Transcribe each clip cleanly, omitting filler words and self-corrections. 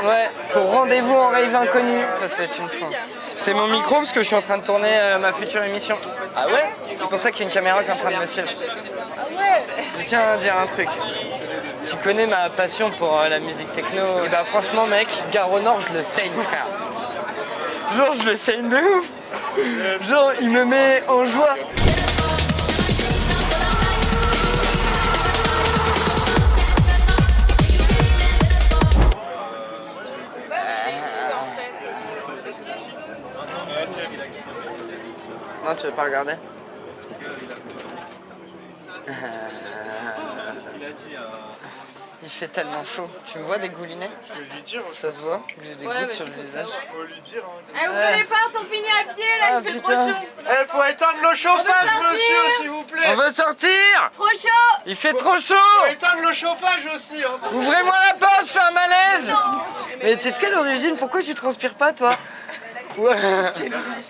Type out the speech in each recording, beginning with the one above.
Ouais, pour rendez-vous en rave inconnu. Ça se fait une fois. C'est mon micro parce que je suis en train de tourner ma future émission. Ah ouais? C'est pour ça qu'il y a une caméra qui est en train de me suivre. Je tiens à dire un truc. Tu connais ma passion pour la musique techno. Et bah franchement mec, Gare au Nord, je le saigne frère. Genre je le saigne de ouf. Genre il me met en joie. Non, tu veux pas regarder? Il fait tellement chaud. Tu me vois dégouliner? Je vais lui dire. Ça se voit que j'ai des gouttes sur le visage. Faut lui dire. Hein. Eh, ouvrez les portes, on finit à pied là, il fait trop chaud. Eh, faut éteindre le chauffage, monsieur, s'il vous plaît. On veut sortir! Trop chaud. Il fait trop chaud! Faut éteindre le chauffage aussi. Hein. Ouvrez-moi la porte, je fais un malaise! Mais t'es de quelle origine? Pourquoi tu transpires pas, toi? Ouais.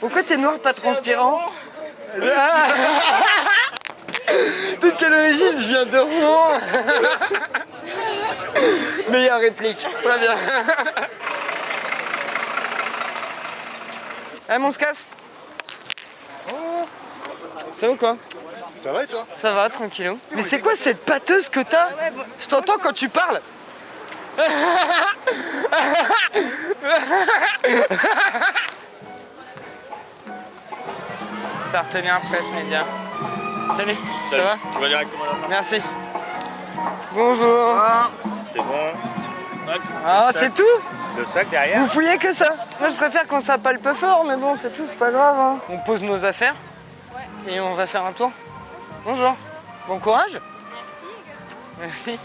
Pourquoi t'es noir, pas transpirant? Ah. T'es de quelle origine? Je viens de Rouen. Meilleure réplique, très bien. Eh, on se casse? Ça va ou quoi? Ça va et toi? Ça va, tranquillou. Mais c'est quoi cette pâteuse que t'as? Je t'entends quand tu parles. Partenaire presse média. Salut, ça va? Tu vas directement là. Merci. Bonjour. C'est bon. Ah, c'est tout? Le sac derrière. Vous fouillez que ça? Moi, je préfère quand ça palpe fort, mais bon, c'est tout, c'est pas grave. Hein. On pose nos affaires et on va faire un tour. Bonjour. Bon courage. Merci.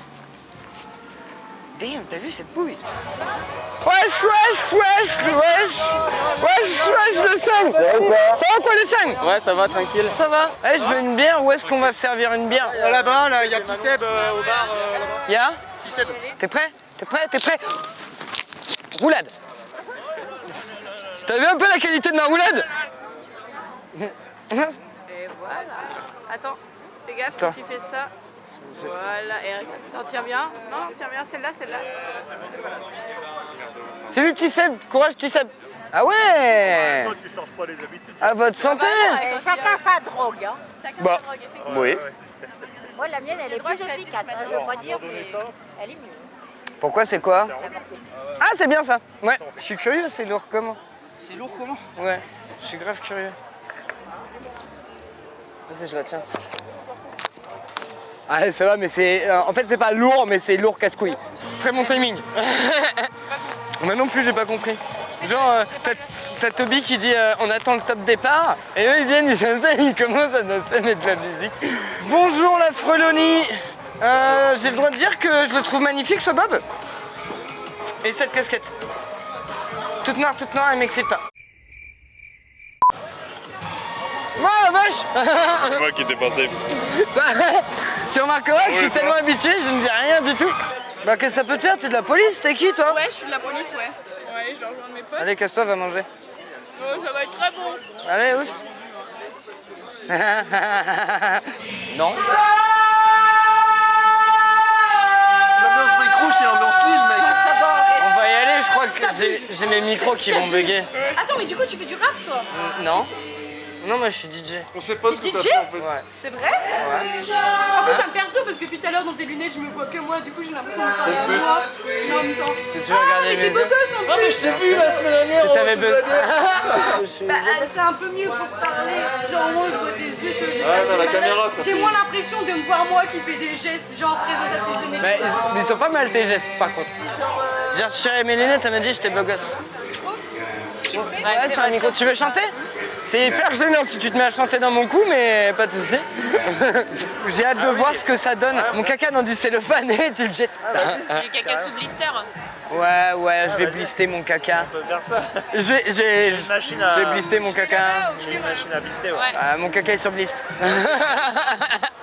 Damn, t'as vu cette bouille? Wesh, le sang. Ça va quoi le sang? Ouais, ça va, tranquille. Ça va. Eh, je veux une bière, où est-ce qu'on va se servir une bière? Là-bas, là, il y a Petit Seb au bar. Là-bas. Y'a? Petit Seb. T'es prêt? T'es prêt? Roulade. T'as vu un peu la qualité de ma roulade? Et voilà. Attends, fais gaffe Attends. si tu fais ça. Voilà, et regarde, t'en tiens bien. Non, tiens bien, celle-là. C'est lui, petit Seb. Courage, petit Seb. Ah ouais. Toi, tu changes pas les habitudes. À votre santé. Chacun sa drogue. Hein. Bah, oui. Moi, la mienne, elle est plus efficace. Hein, je veux pas dire, mais elle est mieux. Pourquoi, c'est quoi? Ah, c'est bien ça. Ouais. Je suis curieux, c'est lourd comment? C'est lourd comment? Ouais, je suis grave curieux. Vas-y, je la tiens. Ah, ça va, mais c'est... en fait, c'est pas lourd, mais c'est lourd casse-couille. Très bon timing. Moi non plus, j'ai pas compris. Genre, t'as Toby qui dit on attend le top départ, et eux, ils viennent, ils commencent à danser, mettre de la musique. Bonjour la Frelonie. J'ai le droit de dire que je le trouve magnifique, ce bob. Et cette casquette. Toute noire, elle m'excite pas. Moi la vache. C'est moi qui t'ai passé. Tu remarqueras que je suis tellement habitué, je ne dis rien du tout. Bah qu'est-ce que ça peut te faire? T'es de la police? T'es qui toi? Ouais, je suis de la police, ouais. Ouais, je dois rejoindre mes potes. Allez, casse-toi, va manger. Oh, ça va être très bon. Allez, oust. Non. L'ambiance Mike c'est l'ambiance Lille, mec. On va y aller, je crois que j'ai mes micros qui vont bugger. Attends, mais du coup, tu fais du rap, toi? Non. Non, moi je suis DJ. On sait pas ce que T'es t'as DJ? fait en fait. Ouais. C'est vrai? En plus, ça me perturbe parce que depuis tout à l'heure, dans tes lunettes, je me vois que moi. Du coup, j'ai l'impression de parler à moi. Mais en même temps. Si tu veux regarder mais mes t'es beau yeux. gosse en plus! Je t'ai vu la semaine dernière. Si t'avais besoin. Bah, c'est un peu mieux pour parler. Genre, moi, je vois tes yeux, tu vois. je sais Ouais, mais pas. la caméra, ça J'ai fait- moins l'impression de me voir moi qui fais des gestes, genre présentatrice de Mais métier. ils sont pas mal tes gestes par contre. Genre, J'ai retiré mes lunettes, elle m'a dit j'étais beau gosse. Ouais, c'est un micro. Tu veux chanter? C'est hyper gênant si tu te mets à chanter dans mon cou, mais pas de soucis. J'ai hâte de voir ce que ça donne. Mon caca dans du cellophane et tu le jettes. Du caca sous blister. Ouais, je vais blister mon caca. On peut faire ça. J'ai une machine à- J'ai blisté mon caca. J'ai une machine à blister, ouais. Ah, mon caca est sur blist.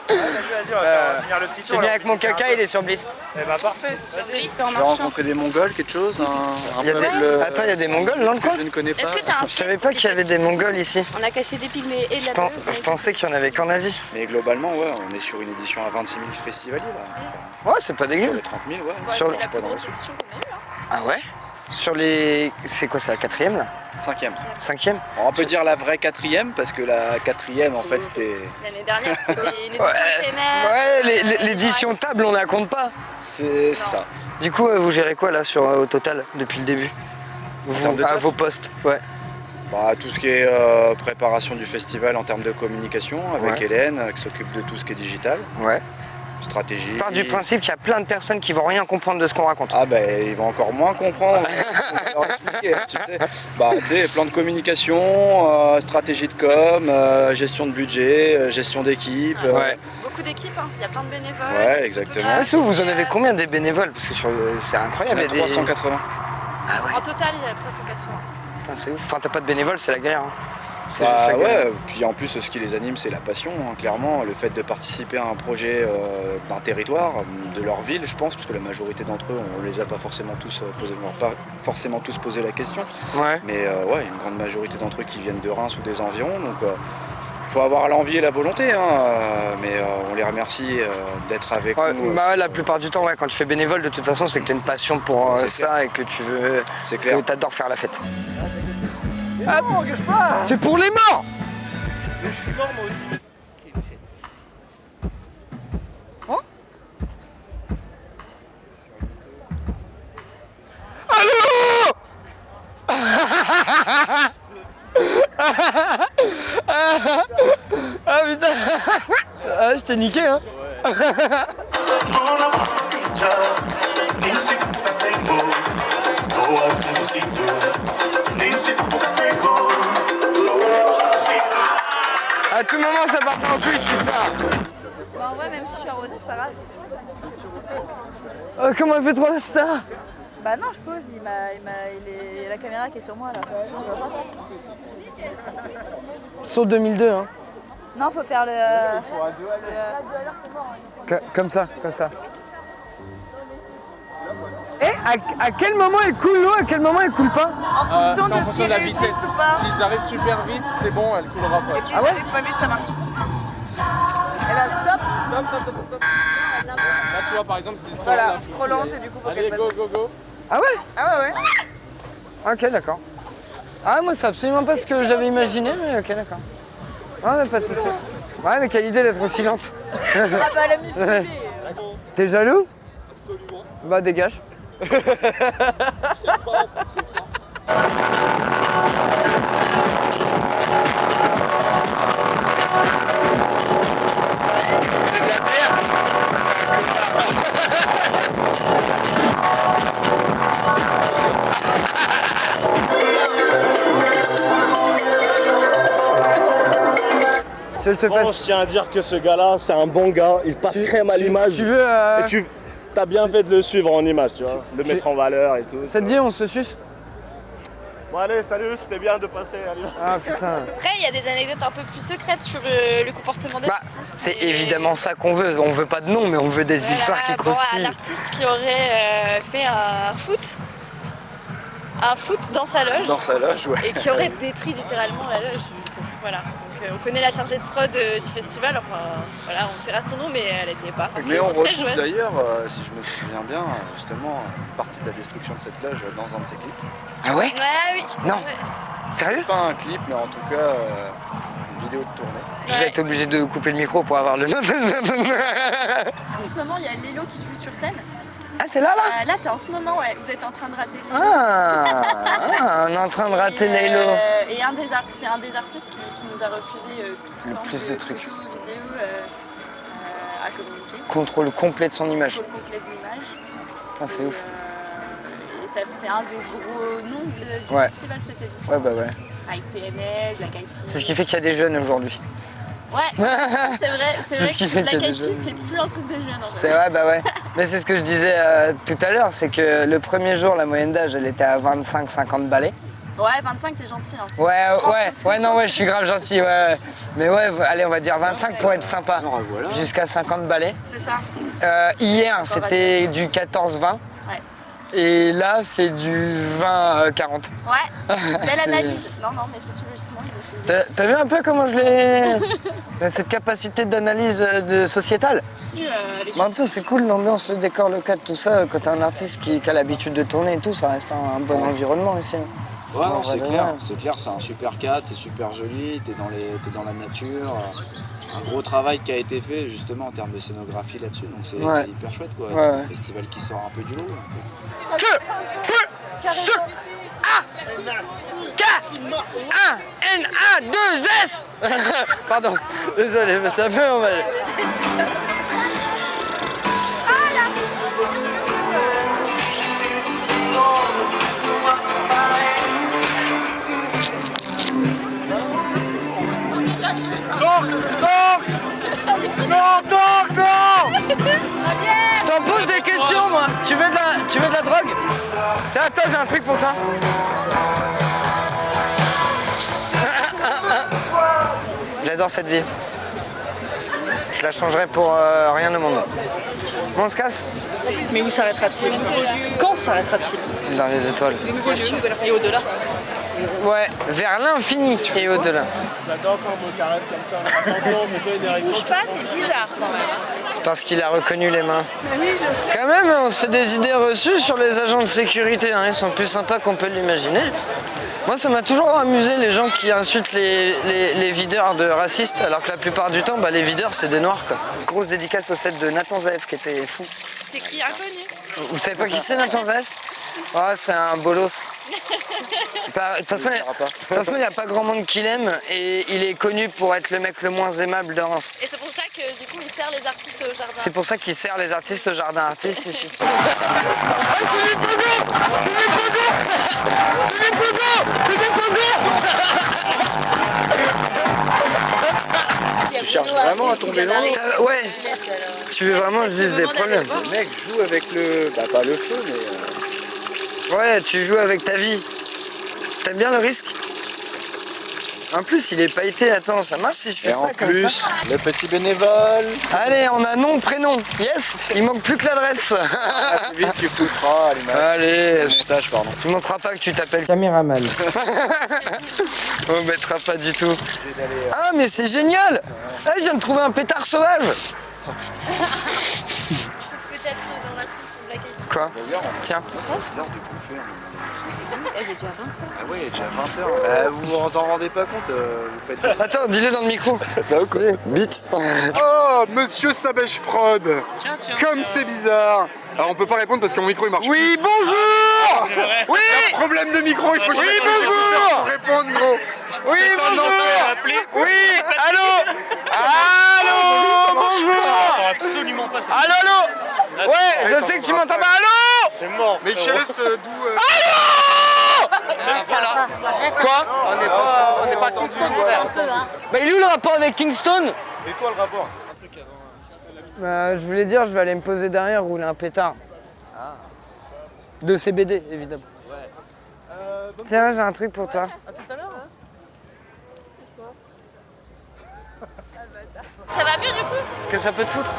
Vas-y, on va finir le petit C'est tour. bien alors, avec mon puis caca, il est sur blist. Eh bah parfait. Vas-y. C'est en Tu as marchant. rencontré des Mongols, quelque chose, un Il y a des... peuple Attends, il y a des Mongols dans le que coin? je ne connais pas. Est-ce que t'as un Je savais pas qu'il y avait des Mongols ici. On a caché des pygmées et de Je, la pen- beuh. je pensais qu'il y en avait qu'en Asie. Mais globalement, ouais, on est sur une édition à 26 000 festivaliers là. Ouais, c'est pas Sur dégueu. les 30 000, ouais. Sur- Je suis pas dans la suite. Ah ouais? Sur les... C'est quoi, c'est la 4e là? 5e. 5e? On peut dire la vraie 4e parce que la 4e en fait c'était... L'année dernière, c'était une édition éphémère. Ouais, l'édition table, on la compte pas. C'est ça. Du coup, vous gérez quoi là au total depuis le début? À vos postes, ouais. Bah, tout ce qui est préparation du festival en termes de communication avec Hélène qui s'occupe de tout ce qui est digital. Ouais. Stratégie. Je pars du principe qu'il y a plein de personnes qui vont rien comprendre de ce qu'on raconte. Ah ben ils vont encore moins comprendre ce qu'on va leur expliquer, tu sais. Bah tu sais, plan de communication, stratégie de com, gestion de budget, gestion d'équipe. Ouais. Beaucoup d'équipes, hein. Il y a plein de bénévoles. Ouais, exactement. Ah, vous en avez combien des bénévoles? Parce que c'est incroyable. Il y a 380. Ah ouais. En total, il y a 380. Putain, c'est ouf. Enfin, t'as pas de bénévoles, c'est la galère. Hein. C'est Bah, juste la galère. ouais, puis en plus ce qui les anime c'est la passion, hein, clairement, le fait de participer à un projet d'un territoire, de leur ville je pense, parce que la majorité d'entre eux on les a pas forcément tous posé la question, Ouais. mais ouais, une grande majorité d'entre eux qui viennent de Reims ou des environs, donc faut avoir l'envie et la volonté, hein, mais on les remercie d'être avec nous. Bah, la plupart du temps, ouais, quand tu fais bénévole, de toute façon, c'est que tu as une passion pour ça et que tu veux. C'est clair. Que tu adores faire la fête. Ah, c'est pour les morts! Mais je suis mort moi aussi. Ah putain! Ah, je t'ai niqué, hein! À tout moment, ça partait en couille, c'est ça! Bah, en vrai, même si je suis arrosée, c'est pas grave. Comment elle fait trop la star? Bah, non, je pose. Il y a la caméra qui est sur moi là. Tu vois pas? Saut 2002, hein? Non, faut faire Comme ça, comme ça. Et à quel moment elle coule l'eau, à quel moment elle coule pas? C'est en fonction de la vitesse. S'ils arrivent super vite, c'est bon, elle coulera pas. Ah ouais? Pas vite, ça marche. Et là, stop. Stop. Là, tu vois, par exemple, c'est trop Voilà, lente, trop lente et du coup, faut Allez, qu'elle go, passe. go. Ah ouais? Ah ouais. Ok, d'accord. Ah, moi, c'est absolument pas ce que j'avais imaginé, mais ok, d'accord. Ah, mais pas de soucis. Ouais, mais quelle idée d'être aussi lente. Ah bah, elle a mis le filet. T'es jaloux? Absolument. Bah, dégage. Je te Bon, je tiens à dire que ce gars-là, c'est un bon gars, il passe crème à l'image. Tu veux. Et tu as bien fait de le suivre en image, tu vois, le mettre en valeur et tout. Ça te dit, on se suce? Bon, allez, salut, c'était bien de passer à l'image. Ah putain. Après, il y a des anecdotes un peu plus secrètes sur le comportement des Bah, artistes. c'est Et- évidemment ça qu'on veut. On veut pas de nom, mais on veut des Voilà, histoires qui bon, croustillent. un artiste qui aurait fait un foot dans sa loge Dans sa loge, ouais. et qui aurait détruit littéralement la loge. Voilà. Donc, on connaît la chargée de prod du festival. Enfin, voilà, on taira son nom, mais elle n'était pas Mais on forcément très retrouve joyeuse. d'ailleurs, si je me souviens bien, justement, une partie de la destruction de cette loge dans un de ses clips. Ah ouais? Ah oui. Non. Ouais. Sérieux? Pas un clip, mais en tout cas, une vidéo de tournée. Je vais être obligé de couper le micro pour avoir le nom. En ce moment, il y a Lélo qui joue sur scène. Ah, c'est là, là? Là, c'est en ce moment, ouais. Vous êtes en train de rater Lélo. Ah, on est en train de rater Laylo. Et c'est un des artistes qui nous a refusé toute forme plus de trucs. photos, vidéos à communiquer. Contrôle complet de son image. Contrôle complet de l'image. Putain, c'est ouf. Et c'est un des gros noms du Ouais. festival cette édition. Ouais, bah ouais. Avec PNL, Black Eyed Peas. C'est ce qui fait qu'il y a des jeunes aujourd'hui. Ouais, c'est vrai C'est ce qui que fait Black qu'il y a Eyed des Peas, jeunes. c'est plus un truc de jeune en C'est fait. vrai, bah ouais. Mais c'est ce que je disais tout à l'heure, c'est que le premier jour, la moyenne d'âge, elle était à 25-50 balais. Ouais, 25, t'es gentil. Hein. Ouais, non, je suis grave gentil, ouais. Mais ouais, allez, on va dire 25 pour être sympa. Voilà. Jusqu'à 50 balais. C'est ça. Hier, c'était du 14-20. Ouais. Et là, c'est du 20-40. Ouais, belle analyse. Non, mais sociologiquement, il est T'as vu un peu comment je l'ai... Cette capacité d'analyse sociétale. En même temps, c'est cool l'ambiance, le décor, le cadre, tout ça. Quand t'as un artiste qui a l'habitude de tourner et tout, ça reste un bon environnement ici. Ouais, non, c'est clair, c'est un super cadre, c'est super joli, t'es dans la nature. Un gros travail qui a été fait justement en termes de scénographie là-dessus, donc c'est hyper chouette quoi. Ouais. C'est un festival qui sort un peu du lot. K-N-A-2-S. Pardon, désolé, mais c'est un peu normal. Je t'en pose des questions, moi. Tu veux de la drogue? Tiens, attends, j'ai un truc pour toi. J'adore cette vie. Je la changerais pour rien au monde. Bon, on se casse? Mais où s'arrêtera-t-il? Quand s'arrêtera-t-il? Dans les étoiles. Et au-delà? Ouais, vers l'infini et au-delà. J'adore quand on me caresse comme ça. Attention, c'est pas une érection. Bouge pas, c'est bizarre quand même. C'est parce qu'il a reconnu les mains. Oui, je sais. Quand même, on se fait des idées reçues sur les agents de sécurité. Hein. Ils sont plus sympas qu'on peut l'imaginer. Moi, ça m'a toujours amusé les gens qui insultent les videurs de racistes, alors que la plupart du temps, les videurs, c'est des noirs. Quoi. Grosse dédicace au set de Nathan Zaev qui était fou. C'est qui? Inconnu. Vous savez pas qui c'est, Nathan Zaev? Oh, c'est un bolos. De toute façon, il n'y a pas grand monde qui l'aime et il est connu pour être le mec le moins aimable de Reims. Et c'est pour ça que du coup il sert les artistes au jardin. C'est pour ça qu'il sert les artistes au jardin artiste ici. Tu cherches vraiment à tomber dans l'eau. Ouais, tu veux vraiment juste des problèmes. Le mec joue avec le... pas le feu, mais... Ouais, tu joues avec ta vie. T'aimes bien le risque? En plus, il est pailleté. Attends, ça marche si je fais ça comme ça? Le petit bénévole. Allez, on a nom, prénom. Yes, il manque plus que l'adresse. Vite, tu foutras à l'image. Allez, Montage, pardon. tu montreras pas que tu t'appelles caméraman. On mettra pas du tout. Ah, mais c'est génial! Ah, je viens de trouver un pétard sauvage. Peut-être dans la course sur Black Eyed Peas. Quoi? Tiens. C'est l'heure de bouffer. Ah ouais, il est déjà 20h. Vous vous en rendez pas compte, vous faites... Attends, dis-le dans le micro. Ça va quoi? Vite. Oh, monsieur Sabèche Prod. Comme c'est bizarre. Alors on peut pas répondre parce que mon micro il marche Oui, bonjour. Oui. plus. Problème de micro, il faut que je Oui, réponde. bonjour. Faut répondre, gros. Oui, C'est un bonjour. enfer. Oui, allô. Allô, bonjour. Absolument pas ça. Allô, allô. Ouais, je sais que tu m'entends pas. Allô. C'est mort. Mais quel est ce doux... Quoi? On n'est pas Kingston, frère. Bah, il est où le rapport avec Kingston? C'est toi le rapport. Je voulais dire, je vais aller me poser derrière, rouler un pétard. De CBD, évidemment. Tiens, j'ai un truc pour toi. Ça va mieux du coup? Qu'est-ce que ça peut te foutre?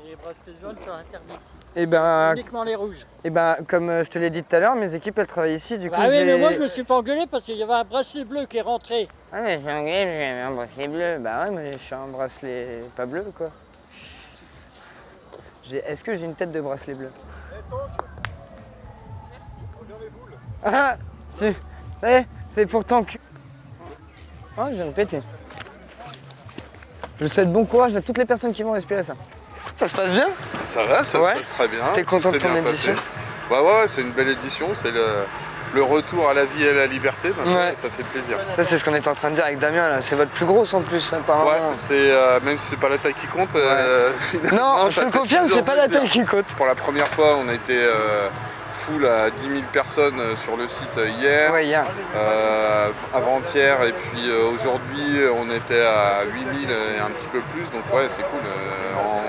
Les bracelets jaunes sont interdits ici. Et ben, Uniquement les rouges. comme je te l'ai dit tout à l'heure, mes équipes elles travaillent ici, du coup Ah oui, j'ai... mais moi je me suis pas engueulé parce qu'il y avait un bracelet bleu qui est rentré. Ah mais j'ai un bracelet bleu. Bah ouais, mais je suis un bracelet pas bleu quoi. Est-ce que j'ai une tête de bracelet bleu? Ah, c'est pour ton cul. Oh, je viens de péter. Je souhaite bon courage à toutes les personnes qui vont respirer ça. Ça se passe bien? Ça va, ça Ouais. se passe très bien. T'es content de C'est ton bien édition? passé. Ouais, c'est une belle édition. C'est le retour à la vie et à la liberté. Donc Ouais. ça fait plaisir. Ça, c'est ce qu'on était en train de dire avec Damien là. C'est votre plus grosse en plus, apparemment. Ouais, c'est même si c'est pas la taille qui compte. Non, je ça te fait confirme, toujours c'est pas la plaisir. taille qui compte. Pour la première fois, on a été foule à 10 000 personnes sur le site hier, Ouais, hier. avant-hier, et puis aujourd'hui on était à 8 000 et un petit peu plus, donc ouais c'est cool. En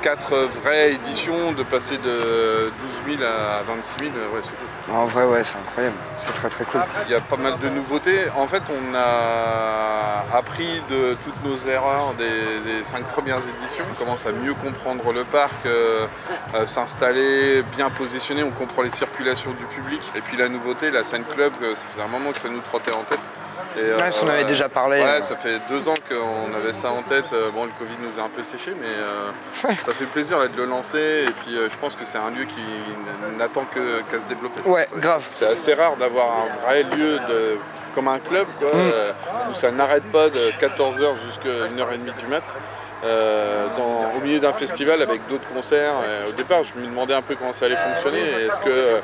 4 vraies éditions, de passer de 12 000 à 26 000, ouais c'est cool. En vrai, ouais, c'est incroyable. C'est très très cool. Il y a pas mal de nouveautés. En fait, on a appris de toutes nos erreurs des 5 premières éditions. On commence à mieux comprendre le parc, s'installer, bien positionner. On comprend les circulations du public. Et puis la nouveauté, la scène club, ça faisait un moment que ça nous trottait en tête. Et, ouais, on avait déjà parlé. Ouais, ça fait 2 ans qu'on avait ça en tête. Bon, le Covid nous a un peu séché, mais ça fait plaisir là, de le lancer. Et puis je pense que c'est un lieu qui n'attend qu'à se développer. Ouais, grave. C'est assez rare d'avoir un vrai lieu comme un club, quoi, où ça n'arrête pas de 14h jusqu'à 1h30 du mat. Au milieu d'un festival avec d'autres concerts. Au départ, je me demandais un peu comment ça allait fonctionner. Est-ce que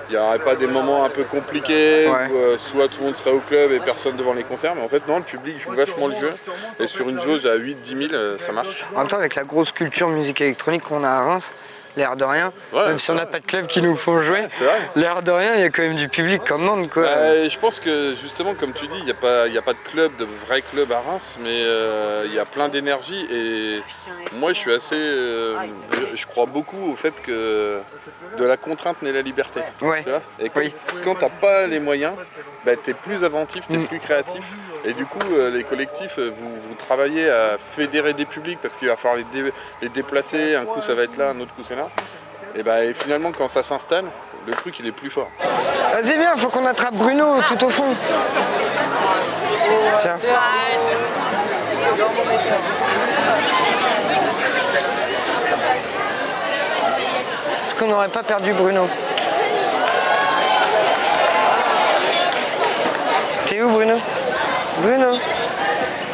il n'y aurait pas des moments un peu compliqués où soit tout le monde serait au club et personne devant les concerts, mais en fait non, le public joue vachement le jeu et sur une jauge à 8-10 000 ça marche. En même temps, avec la grosse culture musique électronique qu'on a à Reims, l'air de rien, même si on n'a pas de club qui nous font jouer, l'air de rien, il y a quand même du public quand même, quoi. Je pense que justement, comme tu dis, il n'y a pas de club, de vrai club à Reims, mais il y a plein d'énergie et moi je suis assez... je crois beaucoup au fait que de la contrainte naît la liberté. Ouais. Tu vois, et quand tu n'as pas les moyens, tu es plus inventif, tu es plus créatif et du coup les collectifs, vous travaillez à fédérer des publics parce qu'il va falloir les déplacer, un coup ça va être là, un autre coup c'est là. Et finalement quand ça s'installe, le truc il est plus fort. Vas-y viens, faut qu'on attrape Bruno tout au fond. Tiens. Est-ce qu'on n'aurait pas perdu Bruno? T'es où Bruno? Bruno?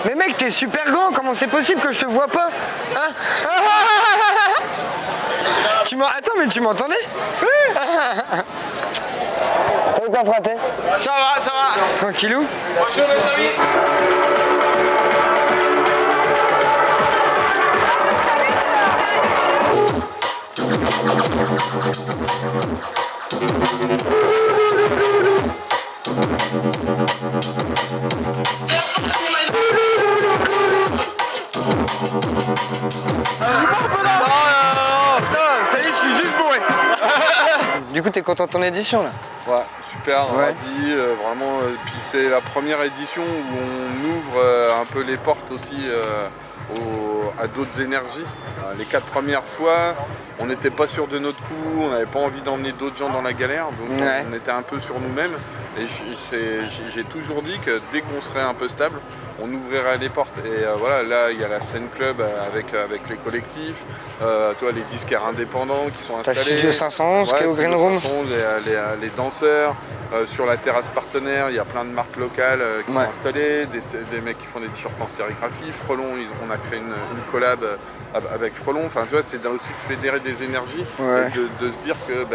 Mais mec, t'es super grand, comment c'est possible que je te vois pas? Hein? Attends, mais tu m'entendais? T'as eu quoi fraté? Ça va, ça va. Tranquillou? Bonjour les amis. Ça y est, je suis juste bourré. Du coup, t'es content de ton édition là? Ouais, super, ravi, vraiment. Puis c'est la première édition où on ouvre un peu les portes aussi à d'autres énergies. Les 4 premières fois, on n'était pas sûr de notre coup, on n'avait pas envie d'emmener d'autres gens dans la galère, donc on était un peu sur nous-mêmes. Et j'ai toujours dit que dès qu'on serait un peu stable, on ouvrirait les portes. Et voilà, là il y a la scène club avec les collectifs, toi, les disquaires indépendants qui sont installés. T'as Studio 511 qui est au Green Room. 511, les danseurs. Sur la terrasse partenaire, il y a plein de marques locales qui sont installées, des mecs qui font des t-shirts en sérigraphie. Frelon, on a créé une collab avec Frelon. Enfin, tu vois, c'est aussi de fédérer des énergies et de se dire que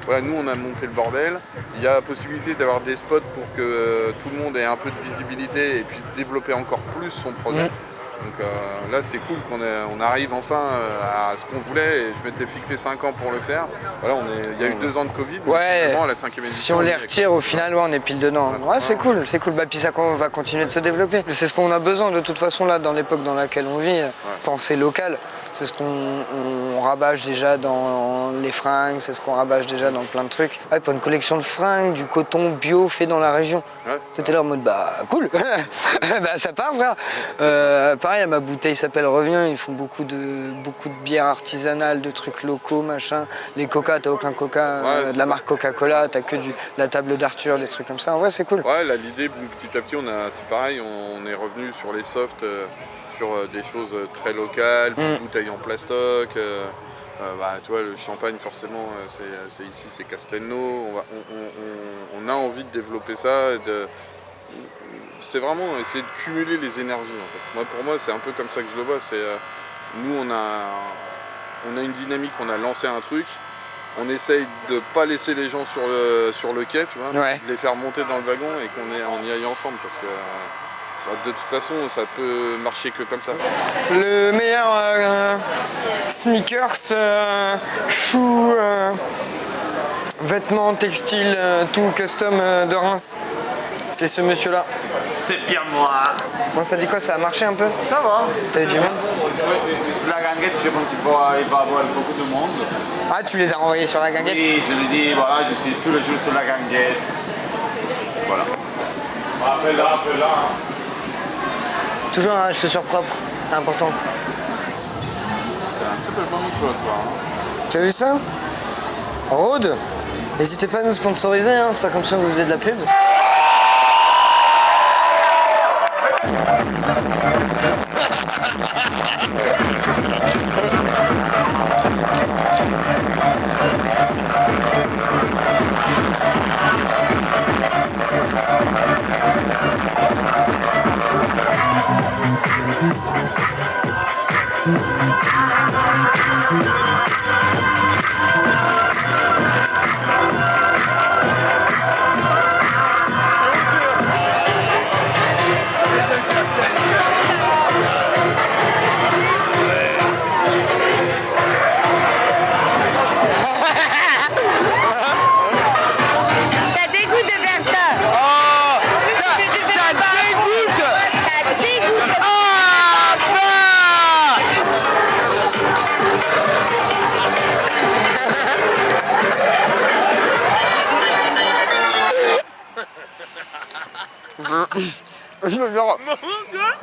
voilà, nous, on a monté le bordel. Il y a la possibilité d'avoir des spots pour que tout le monde ait un peu de visibilité et puisse développer encore plus son projet. Donc là c'est cool qu'on arrive enfin à ce qu'on voulait et je m'étais fixé 5 ans pour le faire. Voilà, il y a eu 2 ans de Covid, donc vraiment à la 5e édition. Si on les retire au final, on est pile dedans. Ouais, c'est cool, c'est cool. Puis ça va continuer de se développer. C'est ce qu'on a besoin de toute façon là dans l'époque dans laquelle on vit. Penser local. C'est ce qu'on rabâche déjà dans les fringues, c'est ce qu'on rabâche déjà dans plein de trucs. Ouais, pour une collection de fringues, du coton bio fait dans la région. C'était là en mode cool, ça part frère. Pareil, à ma bouteille s'appelle Reviens, ils font beaucoup de bières artisanales, de trucs locaux, machin. Les coca, t'as aucun coca de la marque Coca-Cola, t'as que la table d'Arthur, des trucs comme ça. En vrai, c'est cool. Ouais, là l'idée, petit à petit, c'est pareil, on est revenu sur les softs. Sur des choses très locales, des bouteilles en plastoc. Tu vois, le champagne, forcément, c'est ici, c'est Castelnau. On a envie de développer ça. C'est vraiment essayer de cumuler les énergies. En fait. Pour moi, c'est un peu comme ça que je le vois. Nous, on a une dynamique, on a lancé un truc. On essaye de ne pas laisser les gens sur le quai, tu vois, de les faire monter dans le wagon et qu'on y aille ensemble. Parce que, de toute façon, ça peut marcher que comme ça. Le meilleur sneakers, shoe, Vêtements, textiles, tout custom de Reims. C'est ce monsieur-là. C'est bien moi. Bon, ça dit quoi? Ça a marché un peu? Ça va. T'as eu du monde? La ganguette, je pense qu'il va y avoir beaucoup de monde. Ah, tu les as renvoyés sur la ganguette? Oui, je lui dis, voilà, je suis tous les jours sur la ganguette. Voilà. Appelle-la, appelle-la. Hein. Toujours un chaussure propre, c'est important. T'as un super bon micro, toi. Hein. T'as vu ça? Rode, n'hésitez pas à nous sponsoriser, hein, c'est pas comme si on vous faisait de la pub.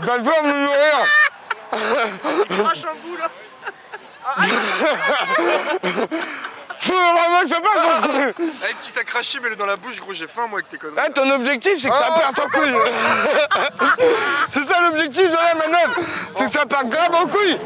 Je vais faire me nourrir. Il crache un bout là. Vraiment, je sais pas. Hey, qui t'a craché, mets-le dans la bouche, gros, j'ai faim moi avec tes conneries. Ah, ton objectif, c'est que ça parte en couille. C'est ça l'objectif de la manœuvre. C'est que ça parte grave en couille.